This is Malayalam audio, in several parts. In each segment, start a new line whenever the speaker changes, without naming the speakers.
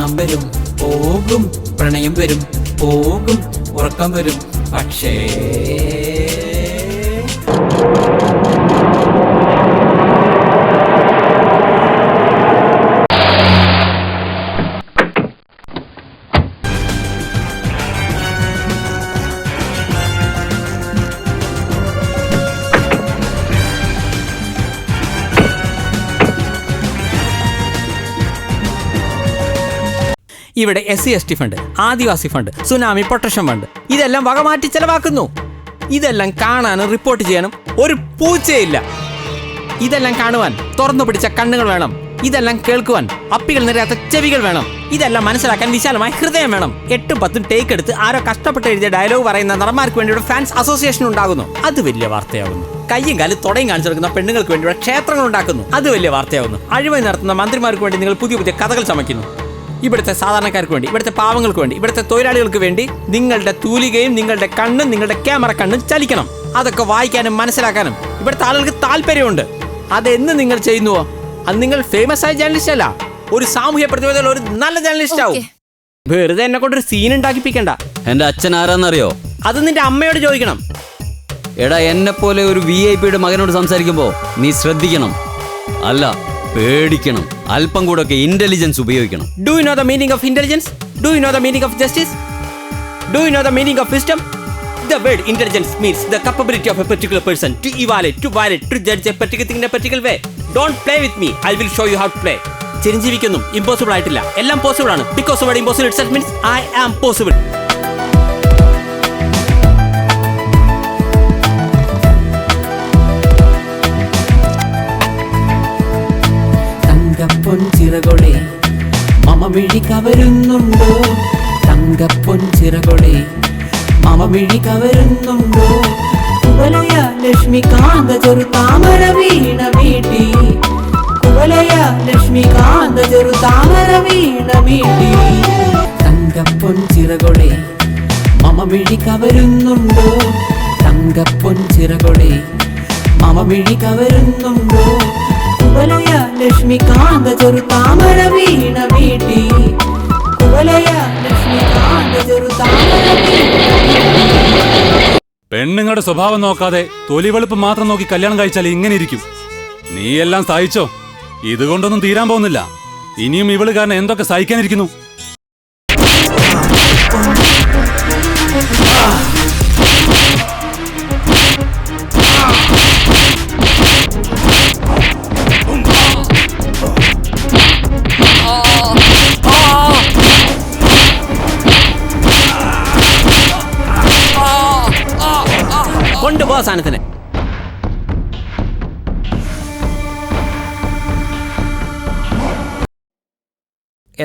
നാണം വരും പോകും, പ്രണയം വരും പോകും, ഉറക്കം വരും. പക്ഷേ ഇവിടെ SC/ST ഫണ്ട്, ആദിവാസി ഫണ്ട്, സുനാമി പ്രൊട്ടക്ഷൻ ഫണ്ട് ഇതെല്ലാം വകമാറ്റി ചെലവാക്കുന്നു. ഇതെല്ലാം കാണാനും റിപ്പോർട്ട് ചെയ്യാനും ഒരു പൂച്ചയില്ല. ഇതെല്ലാം കാണുവാൻ തുറന്നു പിടിച്ച കണ്ണുകൾ വേണം. ഇതെല്ലാം കേൾക്കുവാൻ അപ്പികൾ നിറയാത്ത ചെവികൾ വേണം. ഇതെല്ലാം മനസ്സിലാക്കാൻ വിശാലമായ ഹൃദയം വേണം. 8-10 ടേക്ക് എടുത്ത് ആരോ കഷ്ടപ്പെട്ട് എഴുതിയ ഡയലോഗ് പറയുന്ന നടന്മാർക്ക് വേണ്ടിയുള്ള ഫാൻസ് അസോസിയേഷൻ ഉണ്ടാകുന്നു. അത് വലിയ വാർത്തയാകുന്നു. കയ്യും കാലും തുടയും കാണിച്ചെടുക്കുന്ന പെണ്ണുങ്ങൾക്ക് വേണ്ടിയുള്ള ക്ഷേത്രങ്ങൾ ഉണ്ടാക്കുന്നു. അത് വലിയ വാർത്തയാകുന്നു. അഴിമതി നടത്തുന്ന മന്ത്രിമാർക്ക് വേണ്ടി നിങ്ങൾ പുതിയ പുതിയ കഥകൾ ചമയ്ക്കുന്നു. ഇവിടുത്തെ സാധാരണക്കാർക്ക് വേണ്ടി, ഇവിടുത്തെ പാവങ്ങൾക്ക് വേണ്ടി, ഇവിടുത്തെ തൊഴിലാളികൾക്ക് വേണ്ടി നിങ്ങളുടെ തൂലികയും നിങ്ങളുടെ കണ്ണും നിങ്ങളുടെ ക്യാമറ കണ്ണും ചലിക്കണം. അതൊക്കെ വായിക്കാനും മനസ്സിലാക്കാനും ഇവിടുത്തെ ആളുകൾക്ക് താല്പര്യമുണ്ട്. അതെന്ന് നിങ്ങൾ ചെയ്യുന്നുവോ അത് നിങ്ങൾ ഫേമസ് ആയ ജേർണലിസ്റ്റ് അല്ല, ഒരു സാമൂഹ്യ പ്രതിബദ്ധതയുള്ള ഒരു നല്ല ജേർണലിസ്റ്റ് ആവും. വെറുതെ എന്നെ കൊണ്ടൊരു സീൻ ഉണ്ടാക്കിപ്പിക്കണ്ട.
എന്റെ അച്ഛൻ ആരാന്നറിയോ?
അത് നിന്റെ അമ്മയോട് ചോദിക്കണം.
എടാ, എന്നെ പോലെ ഒരു VIP മകനോട് സംസാരിക്കുമ്പോ നീ ശ്രദ്ധിക്കണം, അല്ല പേടിക്കണം. അല്പം കൂടെ ഒക്കെ ഇന്റലിജൻസ് ഉപയോഗിക്കണം.
Do you know the meaning of intelligence? Do you know the meaning of justice? Do you know the meaning of wisdom? The word intelligence means the capability of a particular person to evaluate, to validate, to judge a particular thing in a particular way. Don't play with me. I will show you how to play. ചിരഞ്ജീവിക്കൊന്നും ഇമ്പോസിബിൾ ആയിട്ടില്ല, എല്ലാം പോസിബിൾ ആണ്. Because of impossible itself means I am possible. തങ്കപ്പൊൻചിറകൊളെ മമ മിഴി കവരുന്നുണ്ടോ, തങ്കപ്പൊൻചിറകൊളെ മമ മിഴി കവരുന്നുണ്ടോ. കുവലയ ലക്ഷ്മികാന്ത ചെറു താമര വീണ മീട്ടി, കുവലയ ലക്ഷ്മികാന്ത ചെറു താമര വീണ മീട്ടി. തങ്കപ്പൊൻചിറകൊളെ മമ മിഴി കവരുന്നുണ്ടോ, തങ്കപ്പൊൻചിറകൊളെ മമ മിഴി കവരുന്നുണ്ടോ. കുവലയ ലക്ഷ്മികാന്ത ചെറു താമര വീണ മീട്ടി, കുവലയ ലക്ഷ്മികാന്ത ചെറു താമര വീണ.
പെണ്ണുങ്ങളുടെ സ്വഭാവം നോക്കാതെ തൊലിവെളുപ്പ് മാത്രം നോക്കി കല്യാണം കഴിച്ചാൽ ഇങ്ങനെ ഇരിക്കും. നീ എല്ലാം സഹിച്ചോ? ഇതുകൊണ്ടൊന്നും തീരാൻ പോകുന്നില്ല. ഇനിയും ഇവള് കാരണം എന്തൊക്കെ സഹിക്കാനിരിക്കുന്നു.
കൊണ്ടുപോ സാധനത്തിന്.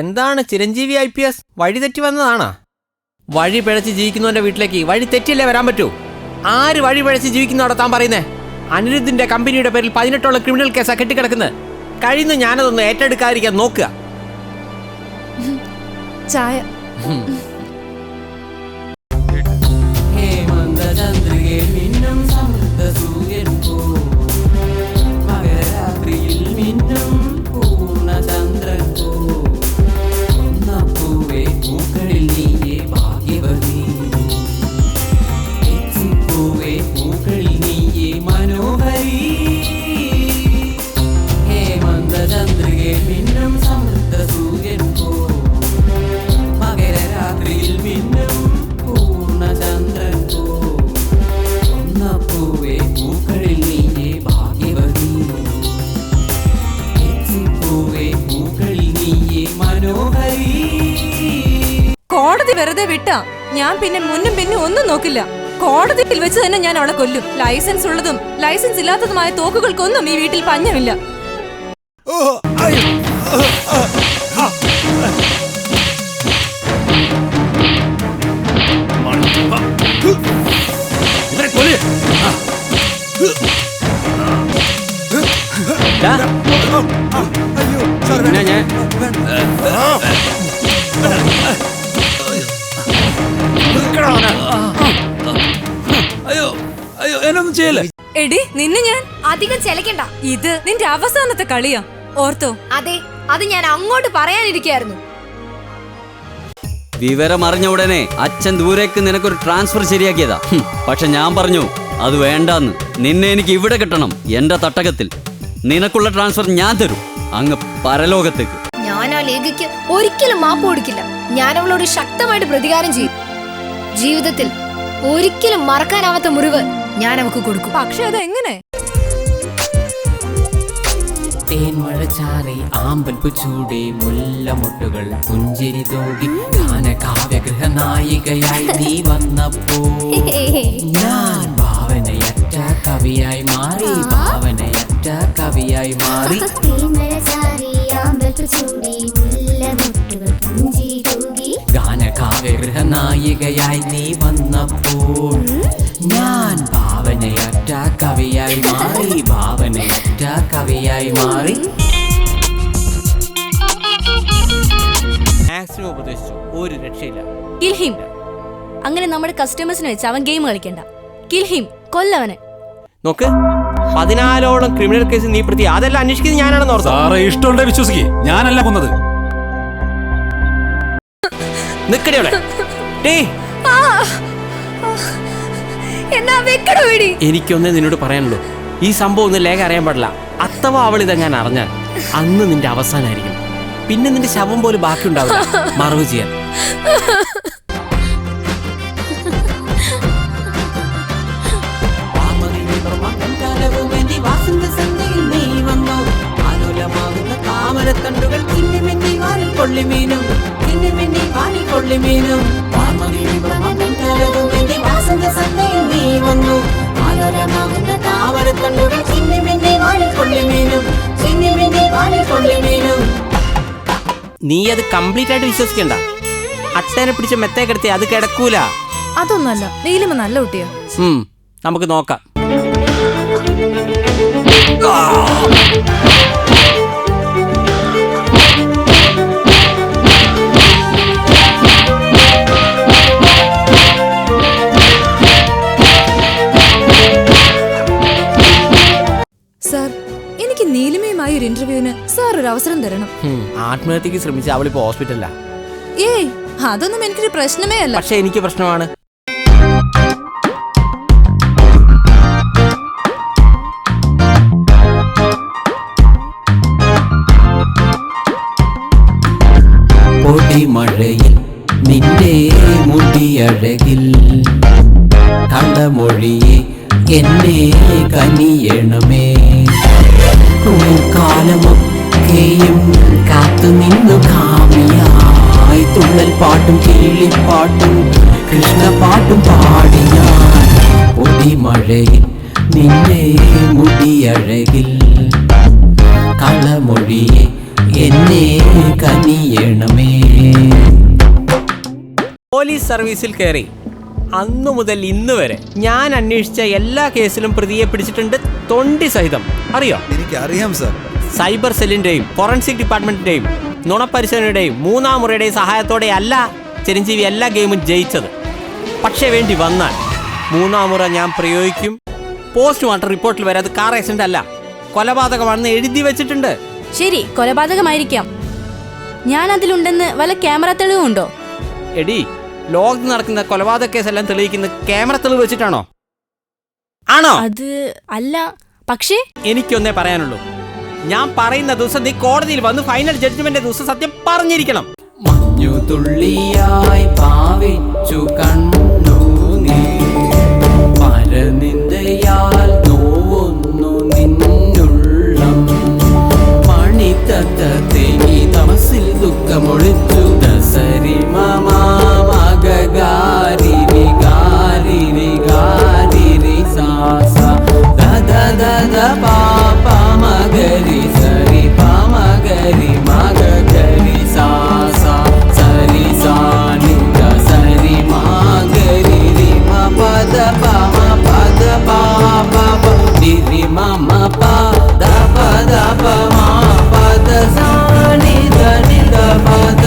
എന്താണ് ചിരഞ്ജീവി IPS വഴി തെറ്റി വന്നതാണോ? വഴി പിഴച്ച് ജീവിക്കുന്നവന്റെ വീട്ടിലേക്ക് വഴി തെറ്റിയല്ലേ വരാൻ പറ്റൂ? ആര് വഴി പിഴച്ച് ജീവിക്കുന്നവിടെ താൻ പറയുന്നേ? അനിരുദ്ധിന്റെ കമ്പനിയുടെ പേരിൽ 18ഓളം ക്രിമിനൽ കേസാ കെട്ടിക്കിടക്കുന്നത്. കഴിയുന്നു ഞാനതൊന്ന് ഏറ്റെടുക്കാതിരിക്കാൻ നോക്കുക.
ചായ. കോടതി വെറുതെ വിട്ടാ ഞാൻ പിന്നെ മുന്നും പിന്നും ഒന്നും നോക്കില്ല. കോടതിയിൽ വെച്ച് തന്നെ ഞാൻ അവളെ കൊല്ലും. ലൈസൻസ് ഉള്ളതും ലൈസൻസ് ഇല്ലാത്തതുമായ തോക്കുകൾക്കൊന്നും ഈ വീട്ടിൽ പഞ്ഞമില്ല. എടി നിന്നെ ഞാൻ
അധികം ചെലക്കണ്ട.
ഇത് നിന്റെ അവസാനത്തെ കളിയാ, ഓർത്തോ?
അതെ, അത് ഞാൻ അങ്ങോട്ട് പറയാനിരിക്കായിരുന്നു.
വിവരം അറിഞ്ഞ ഉടനെ അച്ഛൻ ദൂരേക്ക് നിനക്കൊരു ട്രാൻസ്ഫർ ശരിയാക്കിയതാ. പക്ഷെ ഞാൻ പറഞ്ഞു അത് വേണ്ടാന്ന്. നിന്നെ എനിക്ക് ഇവിടെ കിട്ടണം, എന്റെ തട്ടകത്തിൽ. നിനക്കുള്ള ട്രാൻസ്ഫർ ഞാൻ തരും, അങ്ങ് പരലോകത്തേക്ക്.
ഞാൻ ആ ലേഖയ്ക്ക് ഒരിക്കലും മാപ്പ് കൊടുക്കില്ല. ഞാൻ അവളോട് ശക്തമായിട്ട് പ്രതികാരം ചെയ്യും. ജീവിതത്തിൽ ഒരിക്കലും മറക്കാനാവാത്ത മുറിവ് ഞാൻ അവൾക്ക് കൊടുക്കും.
പക്ഷെ അതെങ്ങനെ?
തേൻമഴ ചാറി ആമ്പൽപ്പു ചൂടി മുല്ലമൊട്ടുകൾ പുഞ്ചിരി തൂകി ഗാനകാവ്യഗൃഹ നായികയായി നീ വന്നപ്പോ ഞാൻ ഭാവനയറ്റ കവിയായി മാറി, ഭാവനയറ്റ കവിയായി മാറി. ഗാനകാവ്യഗൃഹ നായികയായി നീ വന്നപ്പോൾ ഞാൻ ഭാവനയറ്റ കവിയായി മാറി, ഭാവനയറ്റ കവിയായി മാറി. മാക്സിമം ഉപദേശിച്ചു, ഒരു രക്ഷയില്ല.
Kill him. അങ്ങനെ നമ്മുടെ കസ്റ്റമേഴ്സിനെ വെച്ച് അവൻ ഗെയിം കളിക്കണ്ട. കിൽ ഹിം, കൊല്ലവനെ.
നോക്ക്, 14ഓളം ക്രിമിനൽ കേസ് നീ പ്രതി, അതെല്ലാം അന്വേഷിക്കുന്നത് ഞാനാണെന്ന് ഓർത്തു.
സാറേ ഇഷ്ടമുണ്ടേ വിശ്വസിക്കേ, ഞാനല്ല കൊന്നത്.
നിക്കടിയോളെ. എനിക്കൊന്നേ നിന്നോട് പറയാനുള്ളൂ, ഈ സംഭവം ഒന്നും ലേഖ അറിയാൻ പാടില്ല. അഥവാ അവൾ ഇതെങ്ങനെ അറിഞ്ഞാൽ അന്ന് നിന്റെ അവസാനമായിരിക്കും. പിന്നെ നിന്റെ ശവം പോലും ബാക്കി ഉണ്ടാവില്ല മറവ് ചെയ്യാൻ. താമരത്തണ്ടുകൾ കൊള്ളിമീനും കൊള്ളിമീനും നീ അത് കംപ്ലീറ്റ് ആയിട്ട് വിശ്വസിക്കണ്ട. അട്ടേനെ പിടിച്ച മെത്തേ കിടത്തി അത് കിടക്കൂല.
അതൊന്നല്ല, നീലിമ നല്ല കുട്ടിയാ.
നമുക്ക് നോക്കാം.
സാർ, എനിക്ക് നീലിമയുമായി ഒരു ഇന്റർവ്യൂവിന് സാർ ഒരു അവസരം തരണം.
ആത്മഹത്യക്ക് ശ്രമിച്ച അവളിപ്പോ ഹോസ്പിറ്റലിലാ.
ഏയ്, അതൊന്നും എനിക്കൊരു പ്രശ്നമേ അല്ല.
പക്ഷെ എനിക്ക് പ്രശ്നമാണ്. പൊടിമഴയിൽ നിന്റെ മുടിയഴകിൽ കള്ളമൊഴിയെ എന്നെ കനിയണമേ. കാലമൊക്കെയും കാത്തു നിന്നു കാമിയായി തുള്ളൽ പാട്ടും കിളിപ്പാട്ടും കൃഷ്ണപാട്ടും പാടിയാൻ. പൊടിമഴയിൽ നിന്നെ മുടിയഴകിൽ കള്ളമൊഴിയെ എന്നെ കനിയണമേ. പോലീസ് സർവീസിൽ കയറി അന്നു മുതൽ ഇന്ന് വരെ ഞാൻ അന്വേഷിച്ച എല്ലാ കേസിലും പ്രതിയെ പിടിച്ചിട്ടുണ്ട്, തൊണ്ടി സഹിതം. അറിയോ?
എനിക്കറിയാം സർ.
സൈബർ സെല്ലിന്റെയും ഫോറൻസിക് ഡിപ്പാർട്ട്മെന്റിന്റെയും നുണപരിശോധനയുടെയും 3-ാം മുറയുടെയും സഹായത്തോടെ അല്ല ചിരഞ്ജീവി എല്ലാ ഗെയിമും ജയിച്ചത്. പക്ഷേ വേണ്ടി വന്നാൽ 3-ാം മുറ ഞാൻ പ്രയോഗിക്കും. പോസ്റ്റ്മോർട്ടം റിപ്പോർട്ടിൽ വരെ അത് കാർ ആക്സിഡന്റ് അല്ല, കൊലപാതകമാണെന്ന് എഴുതി വെച്ചിട്ടുണ്ട്.
ശരി, കൊലപാതകമായിരിക്കാം. ഞാൻ അതിലുണ്ടെന്ന് വല്ല ക്യാമറ തെളിവുണ്ടോ?
എടി, ലോകത്ത് നടക്കുന്ന കൊലപാതക കേസെല്ലാം തെളിയിക്കുന്ന ക്യാമറ തെളിവ് വെച്ചിട്ടാണോ? ആണോ?
അത് അല്ല. പക്ഷേ
എനിക്കൊന്നേ പറയാനുള്ളൂ, ഞാൻ പറയുന്ന ദിവസം നീ കോടതിയിൽ വന്ന് ഫൈനൽ ജഡ്ജ്മെന്റ് ദിവസം സത്യം പറഞ്ഞിരിക്കണം. മഞ്ഞു തുള്ളിയായി പാവിച്ചു കണ്ണു നീ പരനിന്ദയാൽ നോവുന്നു നിന്നുള്ളം. മണിത്തത്ത തേങ്ങി തമസിൽ ദുഃഖമൊളിച്ചു ദസരി മമാഗാരിരി ഗാരിരി ഗാരിരി സാസ ദദ ദദ പാപ മഗരി സരി പമഗരി മഗരി സാസ സരി സാനിക സരി മഗരി രി പദ പമ പദ പാപ രി മമ പദ പദ പമ പദ സാനി ധനി ധ പദ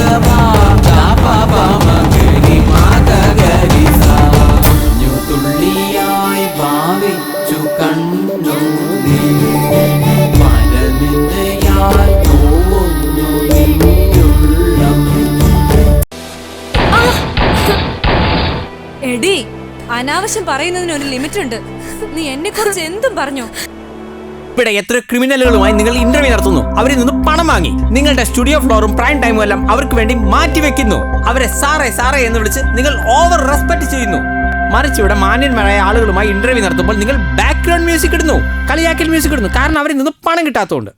അനാവശ്യം പറയുന്നതിന് ഒരു ലിമിറ്റ് ഉണ്ട്. നീ എന്നെ കുറിച്ച് എന്തും പറഞ്ഞോ.
ഇവിടെ എത്ര ക്രിമിനലുകളുമായി നിങ്ങൾ ഇന്റർവ്യൂ നടത്തുന്നു. അവരിൽ നിന്ന് പണം വാങ്ങി നിങ്ങളുടെ സ്റ്റുഡിയോ ഫ്ലോറും പ്രൈം ടൈമും എല്ലാം അവർക്ക് വേണ്ടി മാറ്റിവെക്കുന്നു. അവരെ സാറേ സാറേ എന്ന് വിളിച്ച് നിങ്ങൾ ഓവർ റെസ്പെക്ട് ചെയ്യുന്നു. മറിച്ച് ഇവിടെ മാന്യന്മാരായ ആളുകളുമായി ഇന്റർവ്യൂ നടത്തുമ്പോൾ നിങ്ങൾ ബാക്ക്ഗ്രൗണ്ട് മ്യൂസിക് ഇടുന്നു, കളിയാക്കൽ മ്യൂസിക് ഇടുന്നു. കാരണം അവരിൽ നിന്ന് പണം കിട്ടാത്തതുകൊണ്ട്.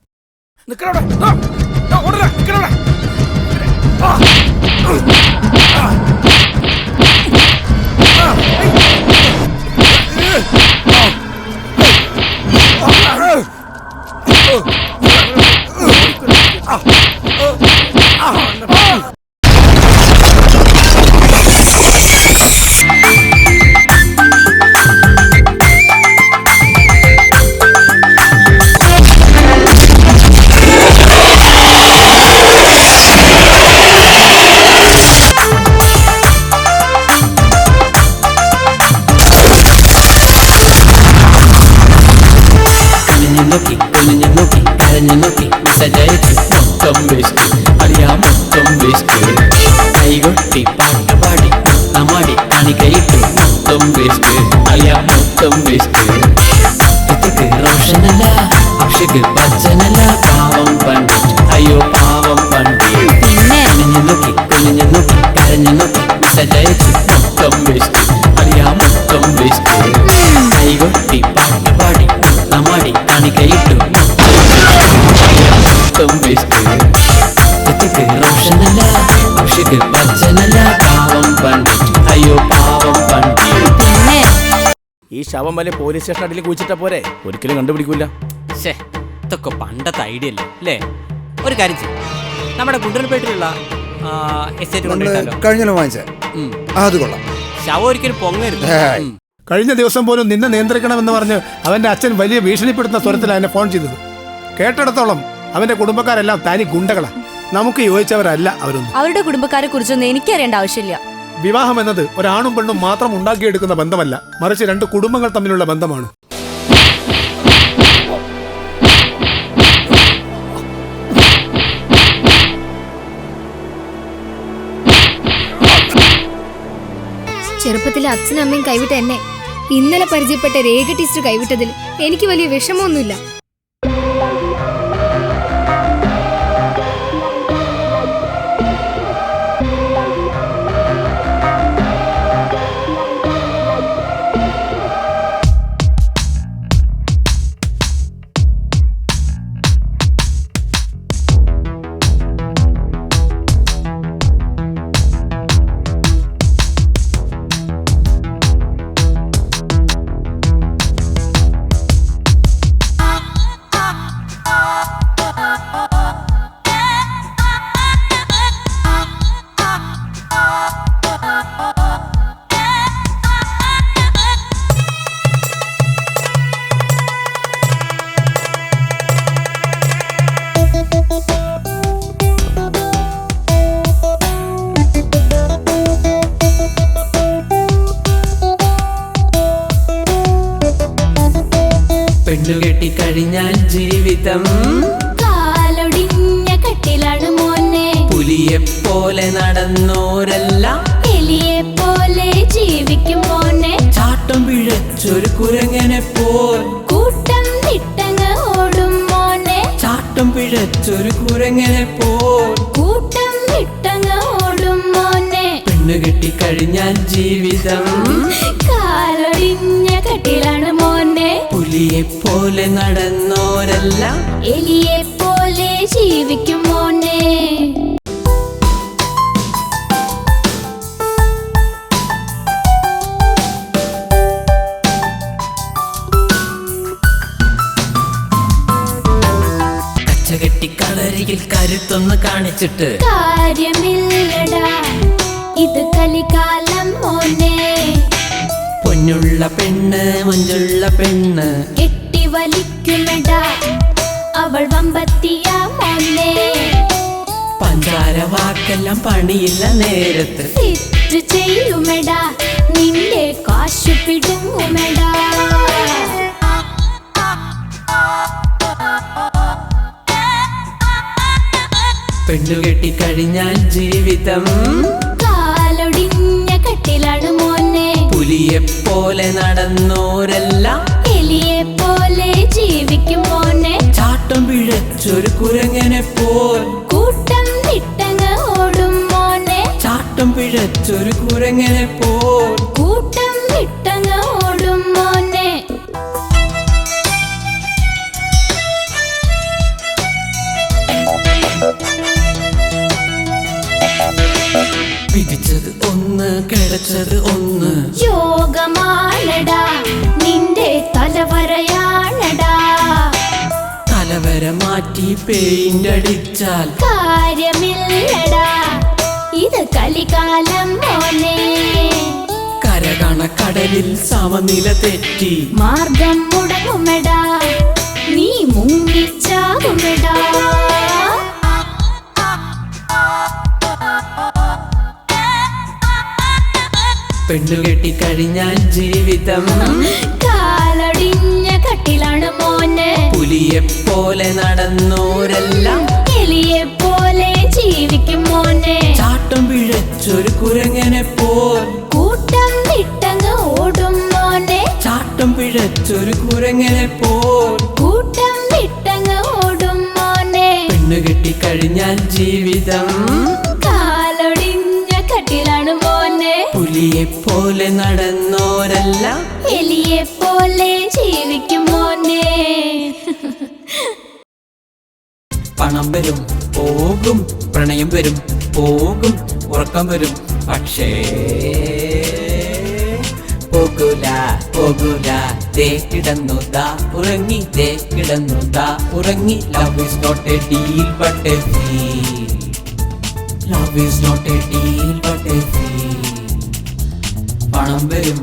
കൈകൊട്ടി പാട്ട് പാടി നമാടി കണികയിട്ട് മൊത്തം വേസ്റ്റ് അളിയാ മൊത്തം വേസ്റ്റ്. റോഷനല്ല അഭിഷേക് ബച്ചനല്ല പാവം പണ്ഡിറ്റ് അയ്യോ പാവം പണ്ഡിറ്റ്. കുനിഞ്ഞു നോക്കി കരഞ്ഞു നോക്കി സജയിച്ച് മൊത്തം വേസ്റ്റ് അളിയാ മൊത്തം വേസ്റ്റ്. കൈകൊട്ടി പാട്ട് പാടി നമാടി കണികയിട്ട് മൊത്തം വേസ്റ്റ്. റോഷനല്ല അഭിഷേക് ബച്ചനല്ല പാവം പണ്ഡിറ്റ് അയ്യോ പാവം പണ്ഡിറ്റ്.
ഈ ശവം വലിയ പോലീസ് സ്റ്റേഷൻ അടിയിൽ കുഴിച്ചിട്ട പോരെ, ഒരിക്കലും കണ്ടുപിടിക്കൂല.
ഇതൊക്കെ പണ്ടത്തെ ഐഡിയ അല്ലേ? ഒരു കാര്യം ചെയ്യും, നമ്മുടെ ഗുണ്ടൽപേട്ടിലുള്ള എസ്റ്റേറ്റ് കൊണ്ടിട്ടാലോ.
കഴിഞ്ഞ വാങ്ങിച്ച അത് കൊള്ളാം.
ശവം ഒരിക്കലും പൊങ്ങരുത്.
കഴിഞ്ഞ ദിവസം പോലും നിന്നെ നിയന്ത്രിക്കണമെന്ന് പറഞ്ഞ് അവന്റെ അച്ഛൻ വലിയ ഭീഷണിപ്പെടുത്തുന്ന സ്വരത്തിലാണ് എന്നെ ഫോൺ ചെയ്തത്. കേട്ടിടത്തോളം അവന്റെ കുടുംബക്കാരെല്ലാം തനി ഗുണ്ടകളാ. നമുക്ക് യോജിച്ചവരല്ല അവരൊന്നും.
അവരുടെ കുടുംബക്കാരെ കുറിച്ചൊന്നും എനിക്കറിയേണ്ട ആവശ്യമില്ല.
വിവാഹം എന്നത് ഒരാണും പെണ്ണും മാത്രം ഉണ്ടാക്കിയെടുക്കുന്ന ബന്ധമല്ല, മറിച്ച് രണ്ട് കുടുംബങ്ങൾ തമ്മിലുള്ള ബന്ധമാണ്.
ചെറുപ്പത്തിലെ അച്ഛനും അമ്മയും കൈവിട്ട എന്നെ ഇന്നലെ പരിചയപ്പെട്ട രേഖ ടീച്ചർ കൈവിട്ടതിൽ എനിക്ക് വലിയ വിഷമമൊന്നുമില്ല.
പെണ്ണുകെട്ടി കഴിഞ്ഞാൽ ജീവിതം
കാലൊടിഞ്ഞ കട്ടിലാണ് മോനെ.
പുലിയെ പോലെ നടന്നോരെല്ലാം
എലിയെ പോലെ ജീവിക്കും മോനെ.
ചാട്ടം പിഴച്ചൊരു കുരങ്ങനെ പോൽ
കൂട്ടം വിട്ടങ്ങ് ഓടും മോനെ.
ചാട്ടം പിഴച്ചൊരു കുരങ്ങനെ പോൽ
കൂട്ടം വിട്ടങ്ങ് ഓടും മോനെ.
പെണ്ണുകെട്ടി കഴിഞ്ഞാൽ ജീവിതം
കാലൊടിഞ്ഞ കട്ടിലാണ് മോനെ.
പുലിയെ പോലെ നടന്നോരെല്ലാം
എലിയെ പോലെ ജീവിക്കും മോനെ.
കച്ചകെട്ടി കളരിയിൽ കരുത്തൊന്ന് കാണിച്ചിട്ട്
കാര്യമില്ലടാ, ഇത് കലികാലം മോനെ.
പൊന്നുള്ള പെണ്ണ് മഞ്ചുള്ള പെണ്ണ്
കെട്ടി വലിക്കുമെടാ, അവൾ വമ്പത്തിയ മോനെ.
പഞ്ചാര വാക്കെല്ലാം പണിയില്ല നേരത്ത്
തെറ്റ് ചെയ്യുമെടാ, നിന്റെ കാശു പിടുങ്ങുമെടാ.
പെണ്ണുകെട്ടി കഴിഞ്ഞാൽ ജീവിതം
കാലൊടിഞ്ഞ കട്ടിലാണ് മോനെ.
പുലി പുലിയെപ്പോലെ നടന്നോരെല്ലാം
എലിയെ പോലെ ജീവിക്കും മോനെ.
ചാട്ടം പിഴച്ചൊരു കുരങ്ങനെ പോൽ
കൂട്ടം വിട്ടങ്ങ് ഓടും മോനെ.
ചാട്ടം പിഴച്ചൊരു കുരങ്ങനെ പോൽ
കൂട്ടം വിട്ടങ്ങ് ഓടും മോനെ.
പിടിച്ചത് ഒന്ന് കിടച്ചത് ഒന്ന്.
യോഗമാണടാ നിന്റെ തലവരയാണടാ.
തലവര മാറ്റി പെയിന്റ് അടിച്ചാൽ
കാര്യമില്ലടാ ഇത് കലികാലം മോനെ.
കരകണ കടലിൽ സമനില തെറ്റി
മാർഗം മുടങ്ങുമെടാ നീ മുങ്ങിച്ചാകുമെടാ.
പെണ്ണുകെട്ടി കഴിഞ്ഞാൽ ജീവിതം
കാലൊടിഞ്ഞ കട്ടിലാണ് മോനെ.
പുലിയെപ്പോലെ നടന്നോരെല്ലാം
എലിയെ പോലെ ജീവിക്കും മോനെ.
ചാട്ടം പിഴച്ചൊരു കുരങ്ങനെ പോൽ
കൂട്ടം വിട്ടങ്ങ് ഓടും മോനെ.
ചാട്ടം പിഴച്ചൊരു കുരങ്ങനെ പോൽ
കൂട്ടം വിട്ടങ്ങ് ഓടും മോനെ.
പെണ്ണുകെട്ടി കഴിഞ്ഞാൽ ജീവിതം
കാലൊടിഞ്ഞ കട്ടിലാണ് മോനെ.
പുലിയെപ്പോലെ നടന്നോരെല്ലാം
എലിയെ പോലെ ജീവിക്കും മോനെ.
പണം വരും പോകും, പ്രണയം വരും പോകും, ഉറക്കം വരും പക്ഷേ പോകൂല പോകൂല. ദേ കിടന്നു ദാ ഉറങ്ങി, ദേ കിടന്നു ദാ ഉറങ്ങി. Love is not a deal but a feel. Love is not a deal but a feel. പണം വരും